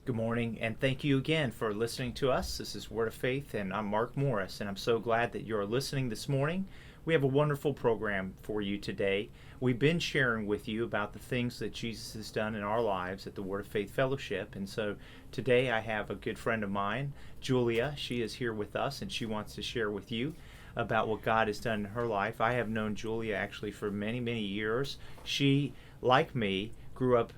Good morning, and thank you again for listening to us. This is Word of Faith, and I'm Mark Morris, and I'm so glad that you're listening this morning. We have a wonderful program for you today. We've been sharing with you about the things that Jesus has done in our lives at the Word of Faith Fellowship, and so today I have a good friend of mine, Julia. She is here with us, and she wants to share with you about what God has done in her life. I have known Julia actually for many, many years. She, like me, grew up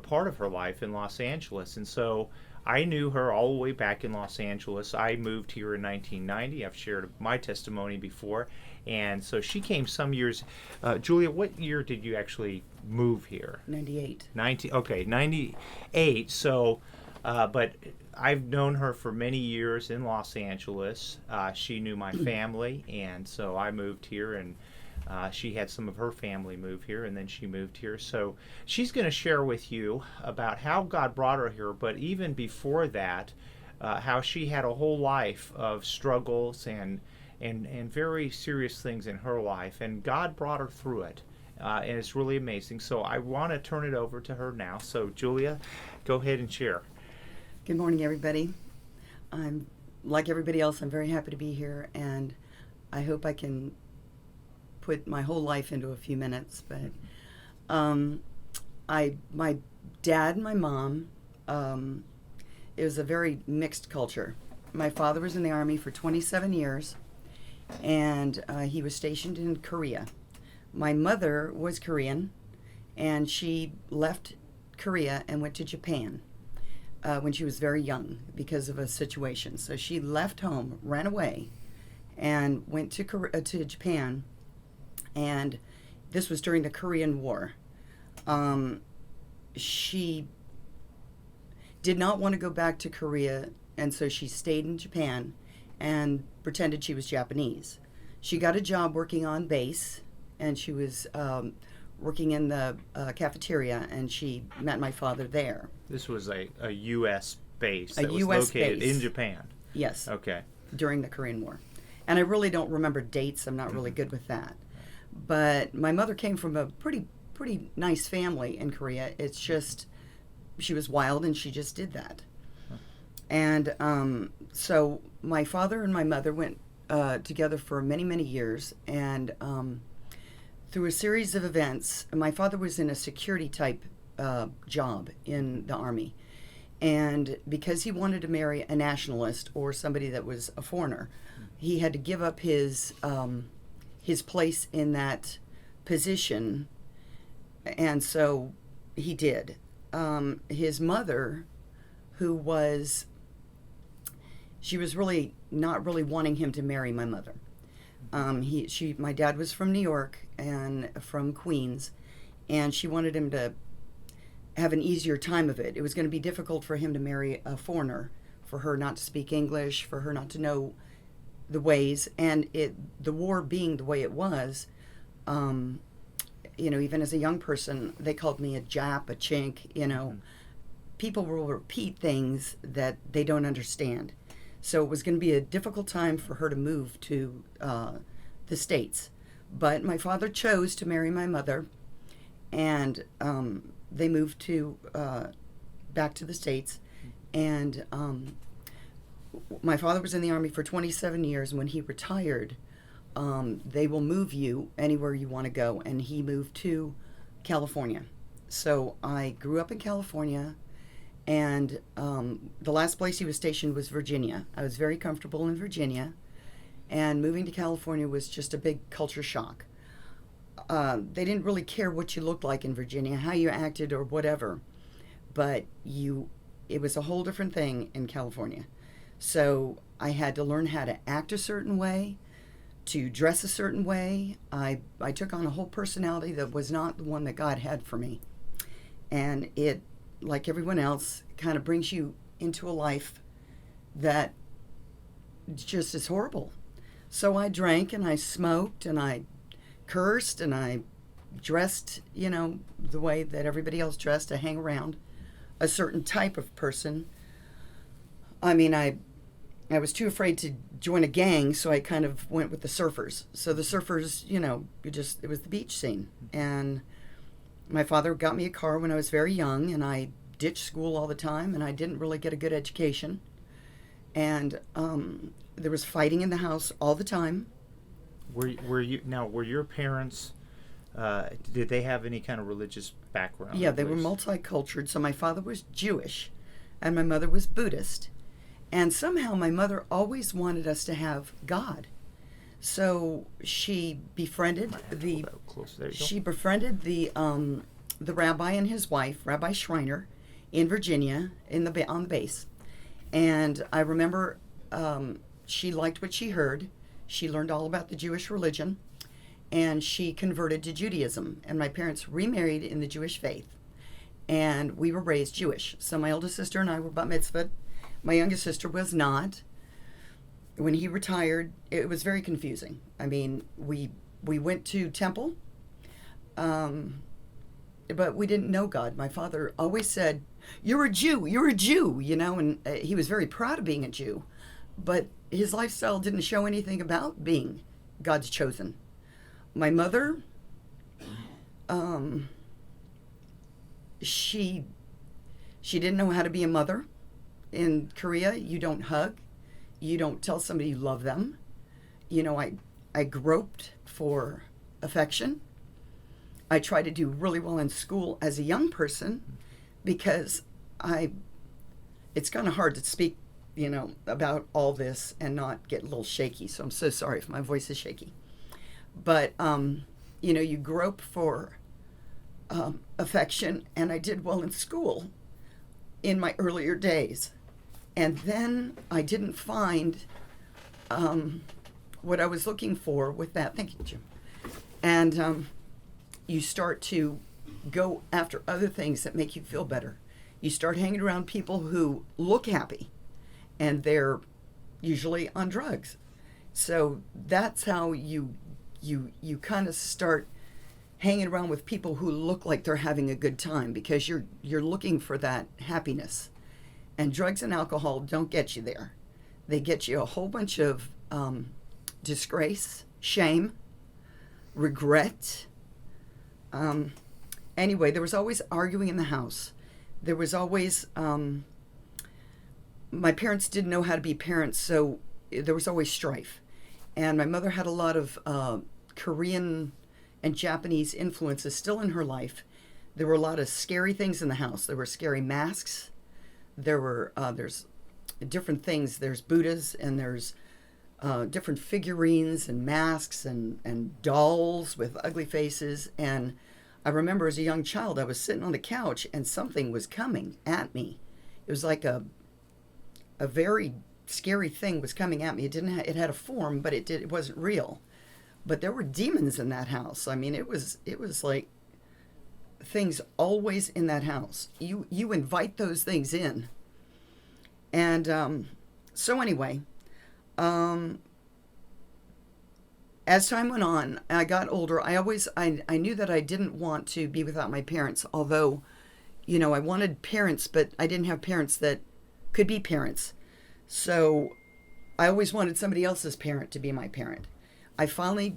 part of her life in Los Angeles, and so I knew her all the way back in Los Angeles. I moved here in 1990. I've shared my testimony before, and so she came some years. Julia, what year did you actually move here? 98. 90. Okay, 98. So, but I've known her for many years in Los Angeles. She knew my family, and so I moved here, and she had some of her family move here, and then she moved here. So she's going to share with you about how God brought her here, but even before that, how she had a whole life of struggles and very serious things in her life, and God brought her through it. And it's really amazing. So I want to turn it over to her now. So Julia, go ahead and share. Good morning, everybody. I'm like everybody else. I'm very happy to be here, and I hope I can put my whole life into a few minutes. But my dad and my mom, it was a very mixed culture. My father was in the Army for 27 years, and he was stationed in Korea. My mother was Korean, and she left Korea and went to Japan when she was very young because of a situation. So she left home, ran away, and went to Japan. And this was during the Korean War. She did not want to go back to Korea, and so she stayed in Japan and pretended she was Japanese. She got a job working on base, and she was working in the cafeteria, and she met my father there. This was a U.S. base A that was US located base. in Japan. Yes, Okay. during the Korean War. And I really don't remember dates. I'm not really good with that. But my mother came from a pretty nice family in Korea. It's just she was wild, and she just did that. And so my father and my mother went together for many years, and through a series of events, my father was in a security type job in the Army. And because he wanted to marry a nationalist or somebody that was a foreigner, he had to give up his place in that position, and so he did. His mother, she was really not really wanting him to marry my mother. My dad was from New York and from Queens, and she wanted him to have an easier time of it. It was going to be difficult for him to marry a foreigner, for her not to speak English, for her not to know the ways, and the war being the way it was, even as a young person, they called me a Jap, a chink, People will repeat things that they don't understand. So it was going to be a difficult time for her to move to the States. But my father chose to marry my mother, and they moved back to the States, and my father was in the Army for 27 years, and when he retired, they will move you anywhere you want to go, and he moved to California. So I grew up in California, and the last place he was stationed was Virginia. I was very comfortable in Virginia, and moving to California was just a big culture shock. They didn't really care what you looked like in Virginia, how you acted or whatever, but it was a whole different thing in California. So I had to learn how to act a certain way, to dress a certain way. I took on a whole personality that was not the one that God had for me. And it, like everyone else, kind of brings you into a life that just is horrible. So I drank, and I smoked, and I cursed, and I dressed, the way that everybody else dressed, to hang around a certain type of person. I mean, I was too afraid to join a gang, so I kind of went with the surfers. So the surfers, it was the beach scene. And my father got me a car when I was very young, and I ditch school all the time, and I didn't really get a good education. And there was fighting in the house all the time. Were your parents? Did they have any kind of religious background? Yeah, they were multicultural. So my father was Jewish, and my mother was Buddhist. And somehow my mother always wanted us to have God. So she befriended the rabbi and his wife, Rabbi Schreiner, in Virginia, on the base. And I remember she liked what she heard. She learned all about the Jewish religion, and she converted to Judaism. And my parents remarried in the Jewish faith, and we were raised Jewish. So my oldest sister and I were bat mitzvahed. My youngest sister was not. When he retired, it was very confusing. I mean, we went to temple, but we didn't know God. My father always said, "You're a Jew, you're a Jew," and he was very proud of being a Jew, but his lifestyle didn't show anything about being God's chosen. My mother, she didn't know how to be a mother. In Korea, you don't hug. You don't tell somebody you love them. I groped for affection. I tried to do really well in school as a young person because it's kind of hard to speak, about all this and not get a little shaky. So I'm so sorry if my voice is shaky. But, you grope for affection, and I did well in school in my earlier days. And then I didn't find what I was looking for with that. Thank you, Jim. And you start to go after other things that make you feel better. You start hanging around people who look happy, and they're usually on drugs. So that's how you kind of start hanging around with people who look like they're having a good time, because you're looking for that happiness. And drugs and alcohol don't get you there. They get you a whole bunch of disgrace, shame, regret. Anyway, there was always arguing in the house. There was always, my parents didn't know how to be parents, so there was always strife. And my mother had a lot of Korean and Japanese influences still in her life. There were a lot of scary things in the house. There were scary masks. There's different things. There's Buddhas, and there's different figurines and masks and dolls with ugly faces. And I remember as a young child, I was sitting on the couch and something was coming at me. It was like a very scary thing was coming at me. It had a form, but it wasn't real. But there were demons in that house. I mean, it was like things always in that house. You invite those things in. And so anyway, as time went on, I got older. I knew that I didn't want to be without my parents, although, I wanted parents, but I didn't have parents that could be parents. So I always wanted somebody else's parent to be my parent. I finally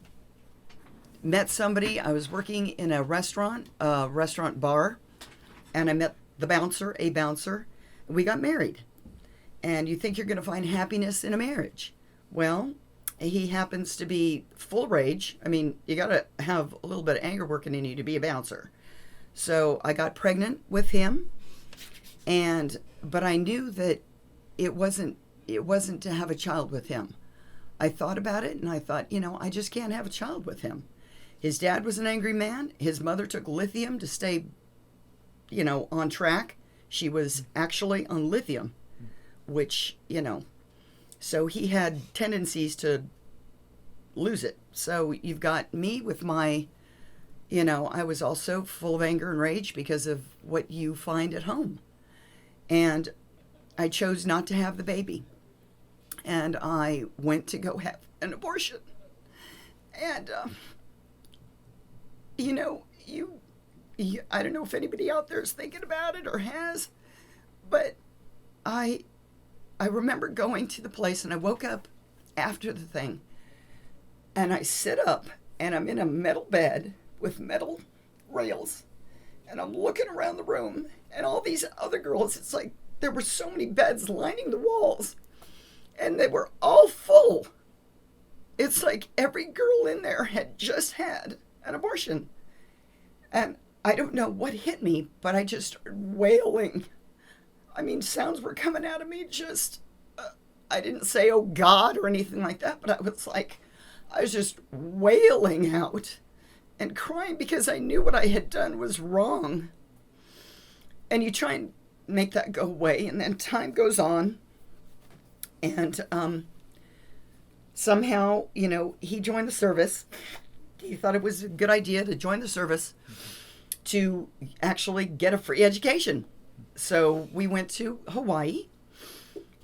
met somebody. I was working in a restaurant bar, and I met a bouncer. We got married. And you think you're going to find happiness in a marriage. Well, he happens to be full rage. I mean, you got to have a little bit of anger working in you to be a bouncer. So I got pregnant with him, but I knew that it wasn't to have a child with him. I thought about it, and I thought, I just can't have a child with him. His dad was an angry man. His mother took lithium to stay, on track. She was actually on lithium, which, so he had tendencies to lose it. So you've got me with my, I was also full of anger and rage because of what you find at home. And I chose not to have the baby. And I went to go have an abortion. And, I don't know if anybody out there is thinking about it or has, but I remember going to the place, and I woke up after the thing, and I sit up, and I'm in a metal bed with metal rails, And I'm looking around the room, and all these other girls, it's like there were so many beds lining the walls, and they were all full. It's like every girl in there had just had an abortion. And I don't know what hit me, but I just started wailing. I mean, sounds were coming out of me just, I didn't say, oh God, or anything like that, but I was just wailing out and crying because I knew what I had done was wrong. And you try and make that go away, and then time goes on, and somehow, he joined the service. He thought it was a good idea to join the service to actually get a free education. So we went to Hawaii,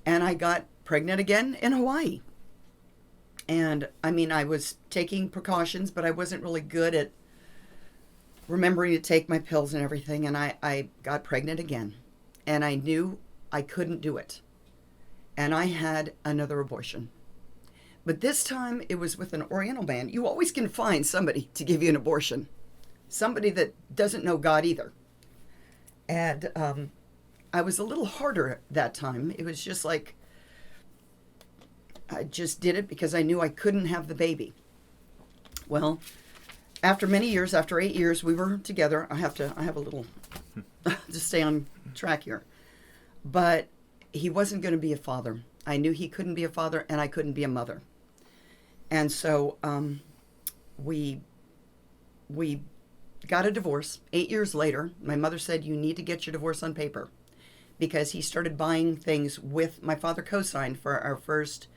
and I got pregnant again in Hawaii. And I mean, I was taking precautions, but I wasn't really good at remembering to take my pills and everything. And I got pregnant again, and I knew I couldn't do it. And I had another abortion. But this time it was with an Oriental man. You always can find somebody to give you an abortion, somebody that doesn't know God either. And I was a little harder that time. It was just like, I just did it because I knew I couldn't have the baby. Well, after many years, after 8 years, we were together. I have a little, to stay on track here. But he wasn't going to be a father. I knew he couldn't be a father, and I couldn't be a mother. And so we got a divorce. 8 years later, my mother said, you need to get your divorce on paper, because he started buying things with my father co-signed for our first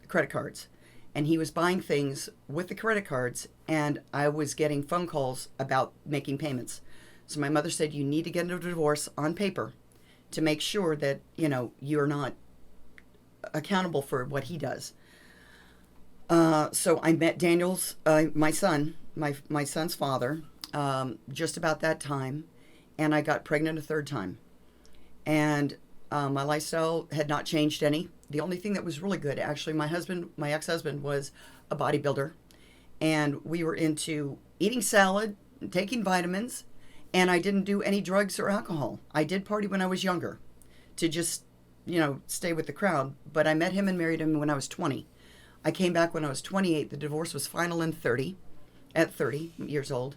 credit cards. And he was buying things with the credit cards, and I was getting phone calls about making payments. So my mother said, you need to get a divorce on paper to make sure that, you're not accountable for what he does. So I met Daniel's, my son, my son's father, just about that time, and I got pregnant a third time. And my lifestyle had not changed any. The only thing that was really good, actually, my ex-husband was a bodybuilder, and we were into eating salad, taking vitamins, and I didn't do any drugs or alcohol. I did party when I was younger to just, stay with the crowd, but I met him and married him when I was 20. I came back when I was 28. The divorce was final at 30 years old,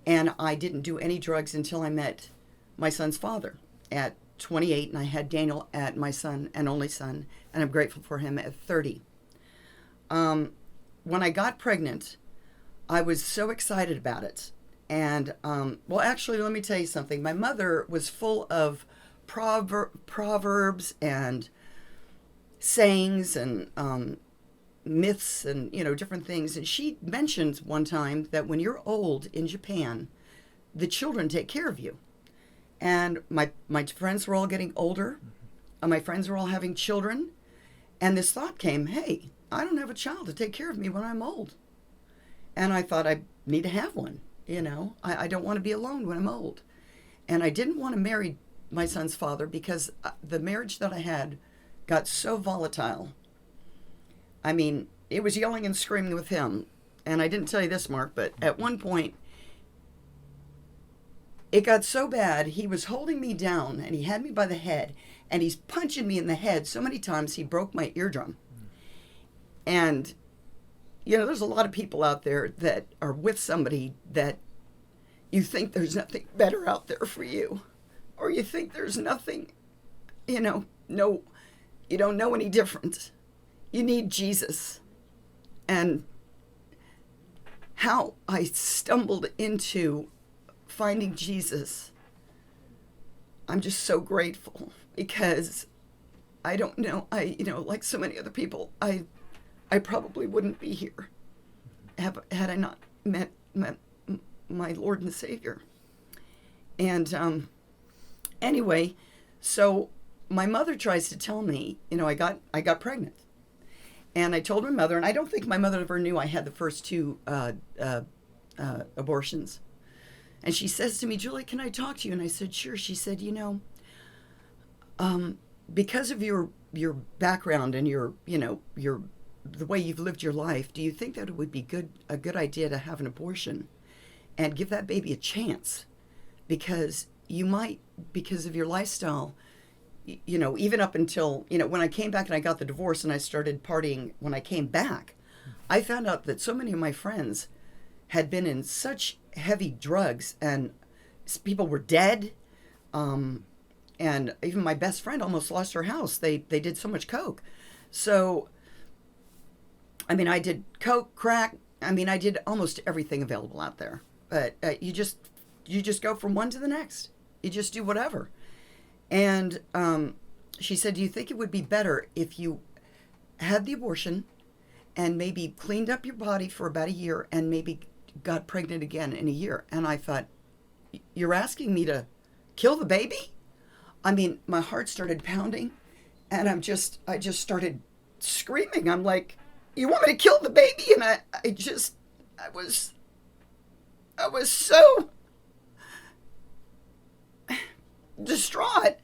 and I didn't do any drugs until I met my son's father at 28, and I had Daniel at my son and only son, and I'm grateful for him at 30. When I got pregnant, I was so excited about it. And, well, actually, let me tell you something. My mother was full of proverbs and sayings and myths and, different things. And she mentioned one time that when you're old in Japan, the children take care of you. And my friends were all getting older. My friends were all having children. And this thought came, hey, I don't have a child to take care of me when I'm old. And I thought I need to have one. I don't want to be alone when I'm old. And I didn't want to marry my son's father because the marriage that I had got so volatile. I mean, it was yelling and screaming with him. And I didn't tell you this, Mark, but at one point, it got so bad, he was holding me down, and he had me by the head, and he's punching me in the head so many times he broke my eardrum. And, there's a lot of people out there that are with somebody that you think there's nothing better out there for you. Or you think there's nothing, no, you don't know any different. You need Jesus. And how I stumbled into finding Jesus, I'm just so grateful, because I don't know, like so many other people, I probably wouldn't be here had I not met my Lord and Savior. And anyway, so my mother tries to tell me, I got pregnant. And I told my mother, and I don't think my mother ever knew I had the first two abortions. And she says to me, Julie, can I talk to you? And I said, sure. She said, because of your background and your the way you've lived your life, do you think that it would be a good idea to have an abortion and give that baby a chance because you might, because of your lifestyle, you know, even up until, you know, when I came back and I got the divorce and I started partying, when I came back, I found out that so many of my friends had been in such heavy drugs and people were dead. And even my best friend almost lost her house. They did so much coke. So, I mean, I did coke, crack. I mean, I did almost everything available out there. But you just go from one to the next. You just do whatever. And she said, do you think it would be better if you had the abortion and maybe cleaned up your body for about a year and maybe got pregnant again in a year? And I thought, you're asking me to kill the baby? I mean, my heart started pounding and I just started screaming. I'm like, you want me to kill the baby? And I was so distraught.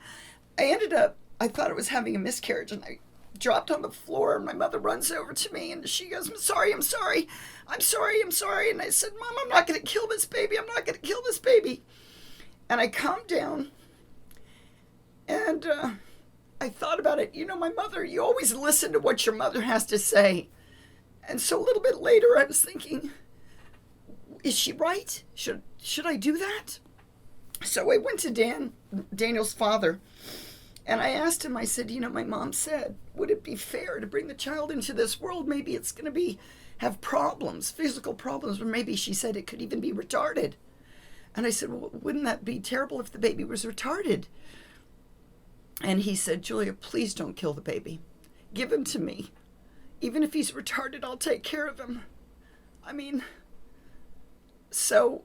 I thought I was having a miscarriage and I dropped on the floor and my mother runs over to me and she goes, I'm sorry. And I said, Mom, I'm not going to kill this baby. And I calmed down and I thought about it. You know, my mother, you always listen to what your mother has to say. And so a little bit later I was thinking, is she right? Should I do that? So I went to Daniel's father, and I asked him, I said, you know, my mom said, would it be fair to bring the child into this world? Maybe it's going to have problems, physical problems, or maybe she said it could even be retarded. And I said, well, wouldn't that be terrible if the baby was retarded? And he said, Julia, please don't kill the baby. Give him to me. Even if he's retarded, I'll take care of him. I mean, so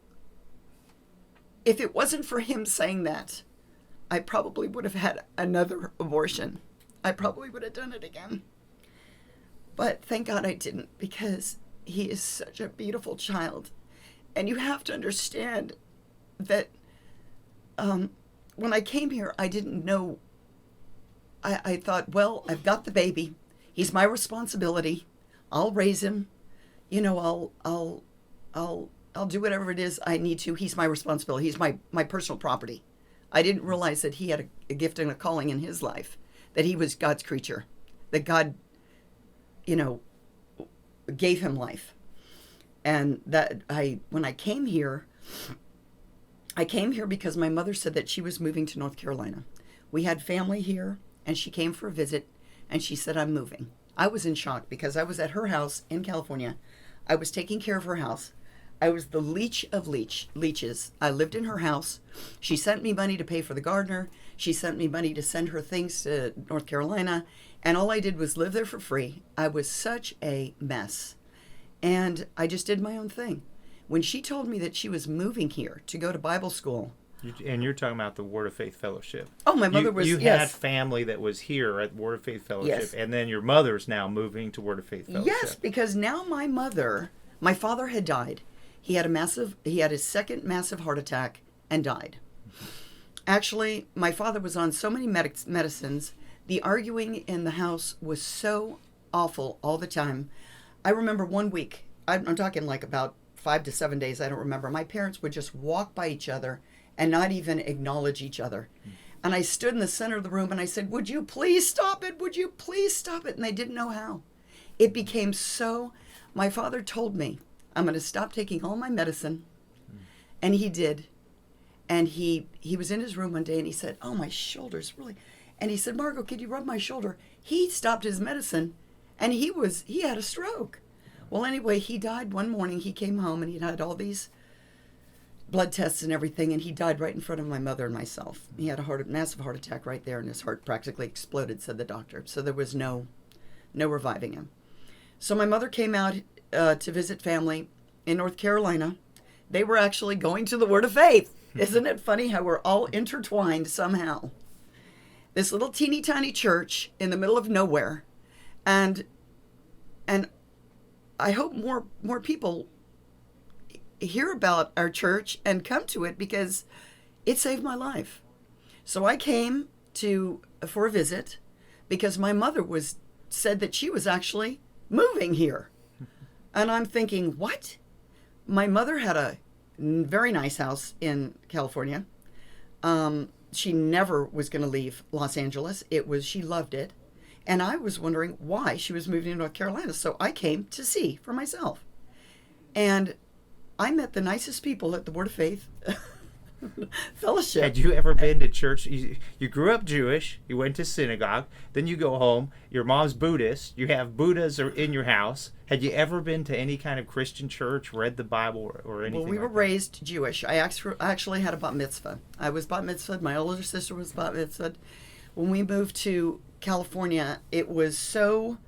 if it wasn't for him saying that, I probably would have had another abortion. I probably would have done it again. But thank God I didn't, because he is such a beautiful child. And you have to understand that when I came here, I didn't know. I thought, well, I've got the baby. He's my responsibility. I'll raise him. You know, I'll do whatever it is I need to. He's my responsibility. He's my personal property. I didn't realize that he had a gift and a calling in his life, that he was God's creature, that God, you know, gave him life. And that when I came here because my mother said that she was moving to North Carolina. We had family here, and she came for a visit, and she said, I'm moving. I was in shock because I was at her house in California. I was taking care of her house. I was the leech of leeches. I lived in her house. She sent me money to pay for the gardener. She sent me money to send her things to North Carolina. And all I did was live there for free. I was such a mess. And I just did my own thing. When she told me that she was moving here to go to Bible school. And you're talking about the Word of Faith Fellowship. Oh, my mother was, You yes. had family that was here at Word of Faith Fellowship. Yes. And then your mother's now moving to Word of Faith Fellowship. Yes, because now my father had died. He had his second massive heart attack and died. Actually, my father was on so many medicines. The arguing in the house was so awful all the time. I remember one week, I'm talking like about 5 to 7 days, I don't remember. My parents would just walk by each other and not even acknowledge each other. And I stood in the center of the room and I said, would you please stop it? Would you please stop it? And they didn't know how. It became so, my father told me, I'm going to stop taking all my medicine. And he did. And he was in his room one day and he said, oh, my shoulder's really. And he said, Margot, could you rub my shoulder? He stopped his medicine and he had a stroke. Well, anyway, he died one morning. He came home and he had all these blood tests and everything. And he died right in front of my mother and myself. He had a massive heart attack right there and his heart practically exploded, said the doctor. So there was no reviving him. So my mother came out to visit family in North Carolina. They were actually going to the Word of Faith. Isn't it funny how we're all intertwined somehow? This little teeny tiny church in the middle of nowhere. And I hope more people hear about our church and come to it because it saved my life. So I came for a visit because my mother said that she was actually moving here. And I'm thinking, what? My mother had a very nice house in California. She never was going to leave Los Angeles. She loved it. And I was wondering why she was moving to North Carolina. So I came to see for myself. And I met the nicest people at the Word of Faith Fellowship. Had you ever been to church? You grew up Jewish. You went to synagogue. Then you go home. Your mom's Buddhist. You have Buddhas in your house. Had you ever been to any kind of Christian church, read the Bible, or anything? Well, we were like that? raised Jewish. I actually had a bat mitzvah. I was bat mitzvahed. My older sister was bat mitzvahed. When we moved to California, it wasn't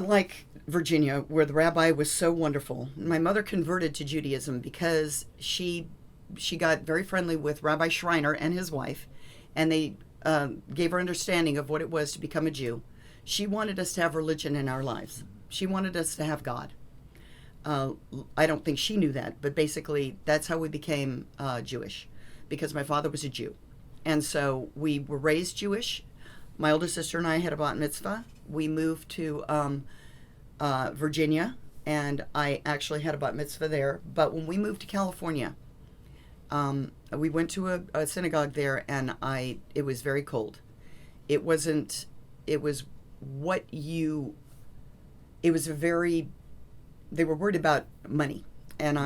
like Virginia, where the rabbi was so wonderful. My mother converted to Judaism because she got very friendly with Rabbi Schreiner and his wife, and they gave her understanding of what it was to become a Jew. She wanted us to have religion in our lives. She wanted us to have God. I don't think she knew that, but basically that's how we became Jewish, because my father was a Jew. And so we were raised Jewish. My older sister and I had a bat mitzvah. We moved to Virginia, and I actually had a bat mitzvah there. But when we moved to California, we went to a synagogue there, and it was very cold. They were worried about money. And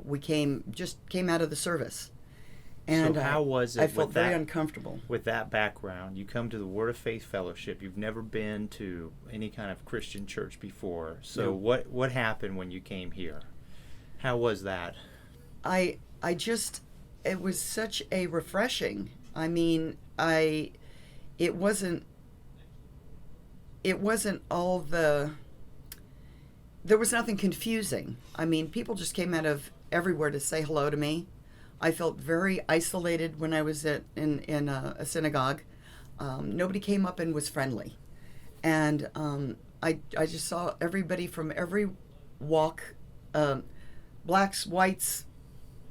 we came out of the service. And so how was it? I felt very uncomfortable. With that background, you come to the Word of Faith Fellowship. You've never been to any kind of Christian church before. So No. what happened when you came here? How was that? It was such a refreshing. I mean, it wasn't all there was nothing confusing. I mean, people just came out of everywhere to say hello to me. I felt very isolated when I was in a synagogue. Nobody came up and was friendly. And I just saw everybody from every walk, blacks, whites,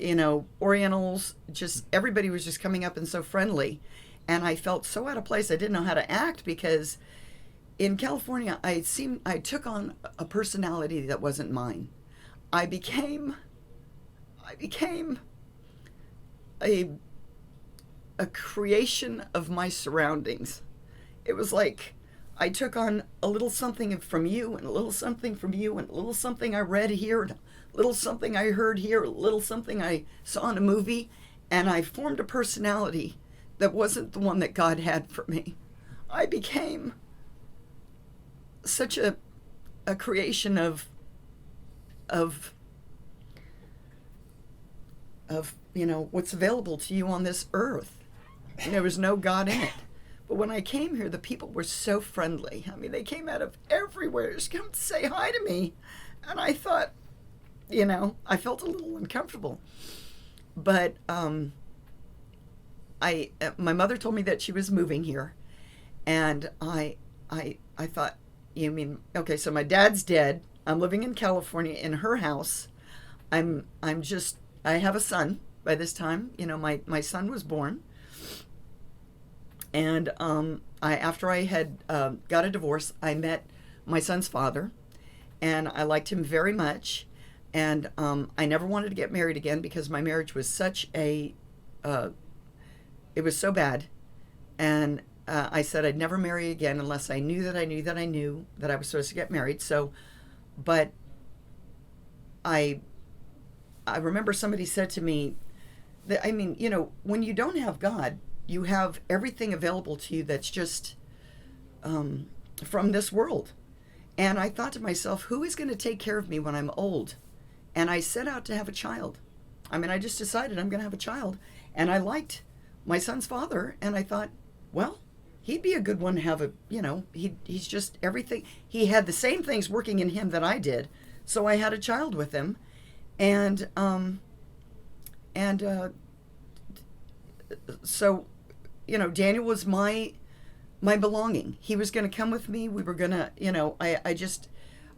Orientals, just everybody was just coming up and so friendly. And I felt so out of place. I didn't know how to act, because in California, I took on a personality that wasn't mine. I became a creation of my surroundings. It was like I took on a little something from you, and a little something from you, and a little something I read here, and a little something I heard here, a little something I saw in a movie, and I formed a personality that wasn't the one that God had for me. I became such a creation of what's available to you on this earth. And there was no God in it. But when I came here, the people were so friendly. I mean, they came out of everywhere just come to say hi to me. And I thought, I felt a little uncomfortable. But my mother told me that she was moving here. And I thought, you mean, okay, so my dad's dead. I'm living in California in her house. I have a son by this time. My son was born. And after I had got a divorce, I met my son's father, and I liked him very much. And I never wanted to get married again, because my marriage was it was so bad. And I said I'd never marry again unless I knew that I knew that I knew that I was supposed to get married. But I remember somebody said to me that, when you don't have God, you have everything available to you that's just from this world. And I thought to myself, who is going to take care of me when I'm old? And I set out to have a child. I just decided I'm going to have a child. And I liked my son's father, and I thought, well, he'd be a good one to have he's just everything. He had the same things working in him that I did. So I had a child with him. And so, Daniel was my belonging. He was going to come with me. We were going to,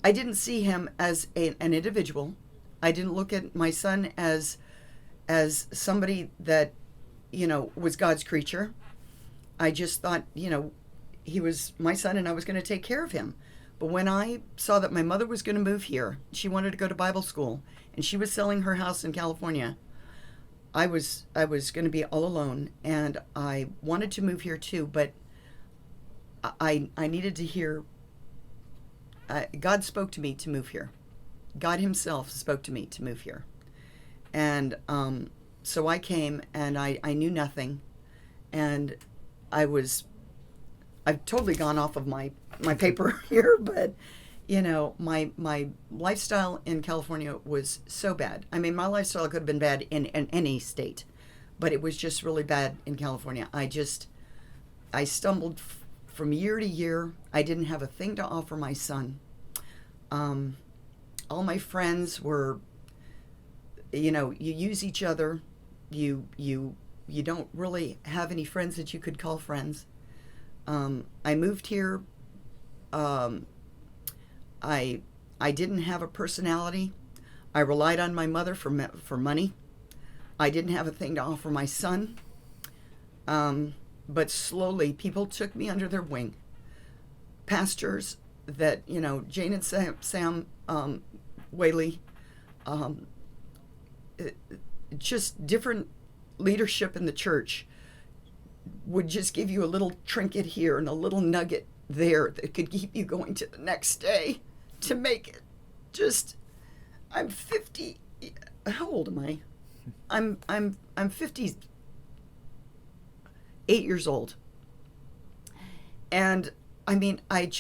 I didn't see him as an individual. I didn't look at my son as somebody that, was God's creature. I just thought, he was my son, and I was going to take care of him. But when I saw that my mother was going to move here, she wanted to go to Bible school, and she was selling her house in California, I was going to be all alone, and I wanted to move here too, but I needed to hear. God spoke to me to move here. God Himself spoke to me to move here, and so I came, and I knew nothing, and I've totally gone off of my paper here, but my lifestyle in California was so bad. I mean, my lifestyle could have been bad in any state, but it was just really bad in California. I stumbled from year to year. I didn't have a thing to offer my son. All my friends were, you use each other. You don't really have any friends that you could call friends. I moved here. I didn't have a personality. I relied on my mother for money. I didn't have a thing to offer my son. But slowly, people took me under their wing. Pastors that, Jane and Sam Whaley, just different leadership in the church would just give you a little trinket here and a little nugget there that could keep you going to the next day to make it. I'm 50. How old am I? I'm 58 years old. And I mean, I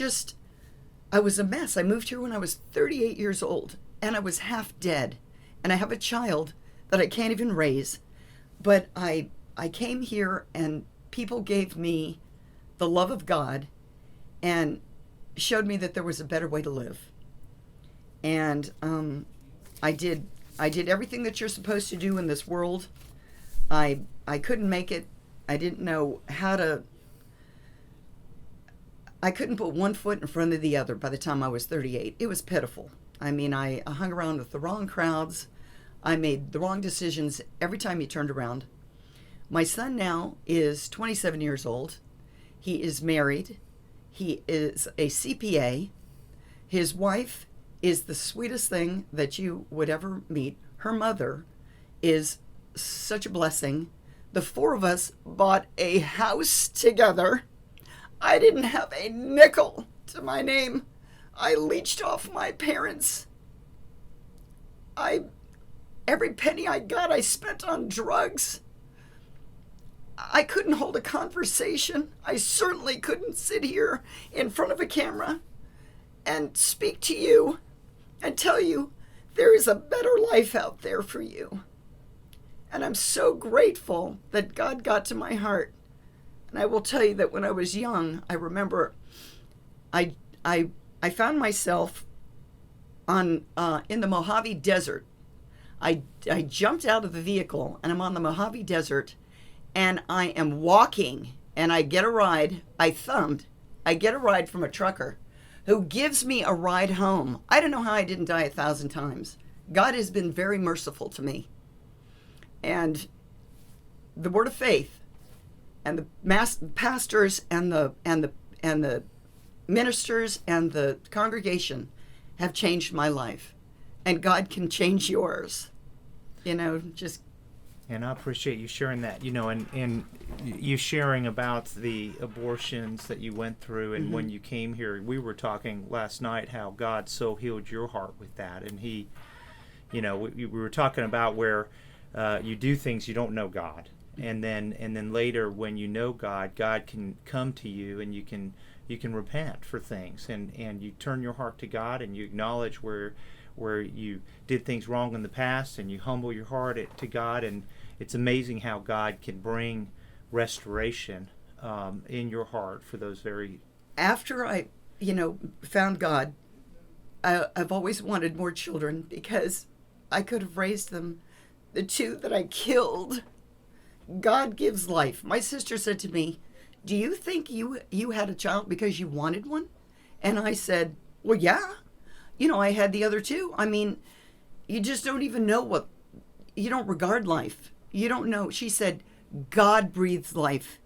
was a mess. I moved here when I was 38 years old, and I was half dead. And I have a child that I can't even raise. But I came here, and people gave me the love of God and showed me that there was a better way to live. And I did everything that you're supposed to do in this world. I couldn't make it. I didn't know how to. I couldn't put one foot in front of the other by the time I was 38. It was pitiful. I mean, I hung around with the wrong crowds. I made the wrong decisions every time you turned around. My son now is 27 years old. He is married. He is a CPA. His wife is the sweetest thing that you would ever meet. Her mother is such a blessing. The four of us bought a house together. I didn't have a nickel to my name. I leached off my parents. Every penny I got, I spent on drugs. I couldn't hold a conversation. I certainly couldn't sit here in front of a camera and speak to you and tell you there is a better life out there for you. And I'm so grateful that God got to my heart. And I will tell you that when I was young, I remember I found myself in the Mojave Desert. I jumped out of the vehicle, and I'm on the Mojave Desert, and I am walking, and I get a ride. I get a ride from a trucker who gives me a ride home. I don't know how I didn't die 1,000 times. God has been very merciful to me. And the Word of Faith and the pastors and the ministers and the congregation have changed my life. And God can change yours. Just. And I appreciate you sharing that, and you sharing about the abortions that you went through. And when you came here, we were talking last night how God so healed your heart with that. And He, we were talking about where you do things you don't know God. And then later when you know God, God can come to you and you can repent for things. And you turn your heart to God and you acknowledge where you did things wrong in the past, and you humble your heart to God. And it's amazing how God can bring restoration in your heart for those very. After I, found God, I've always wanted more children because I could have raised them. The two that I killed, God gives life. My sister said to me, "Do you think you had a child because you wanted one?" And I said, "Well, yeah. I had the other two. I mean, you just don't even know you don't regard life. You don't know." She said, "God breathes life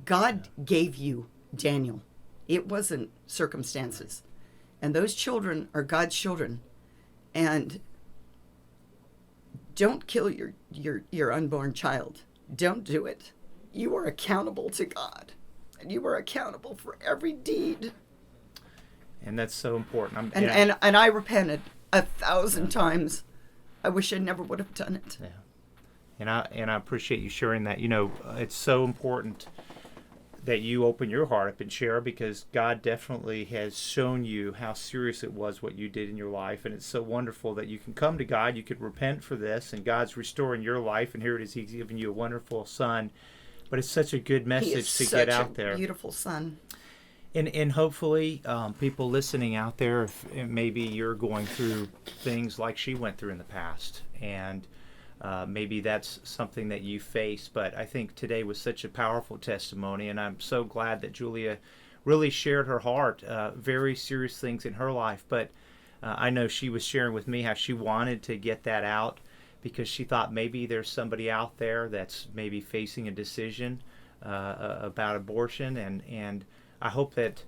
God gave you Daniel. It wasn't circumstances. And those children are God's children. And Don't kill your unborn child. Don't do it. You are accountable to God, and you are accountable for every deed. And that's so important. And I repented 1,000 times. I wish I never would have done it. Yeah. And I appreciate you sharing that. You know, it's so important that you open your heart up and share, because God definitely has shown you how serious it was what you did in your life. And it's so wonderful that you can come to God, you could repent for this, and God's restoring your life, and here it is, He's giving you a wonderful son. But it's such a good message to get out there. Beautiful son. And hopefully people listening out there, if maybe you're going through things like she went through in the past, and maybe that's something that you face. But I think today was such a powerful testimony, and I'm so glad that Julia really shared her heart, very serious things in her life. But I know she was sharing with me how she wanted to get that out, because she thought maybe there's somebody out there that's maybe facing a decision about abortion. And I hope that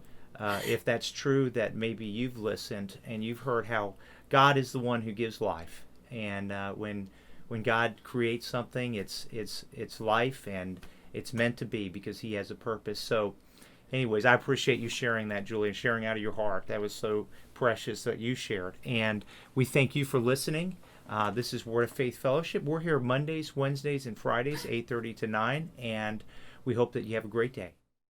if that's true, that maybe you've listened and you've heard how God is the one who gives life. And when God creates something, it's life, and it's meant to be because He has a purpose. So anyways, I appreciate you sharing that, Julie, and sharing out of your heart. That was so precious that you shared. And we thank you for listening. This is Word of Faith Fellowship. We're here Mondays, Wednesdays, and Fridays, 8:30 to 9. And we hope that you have a great day.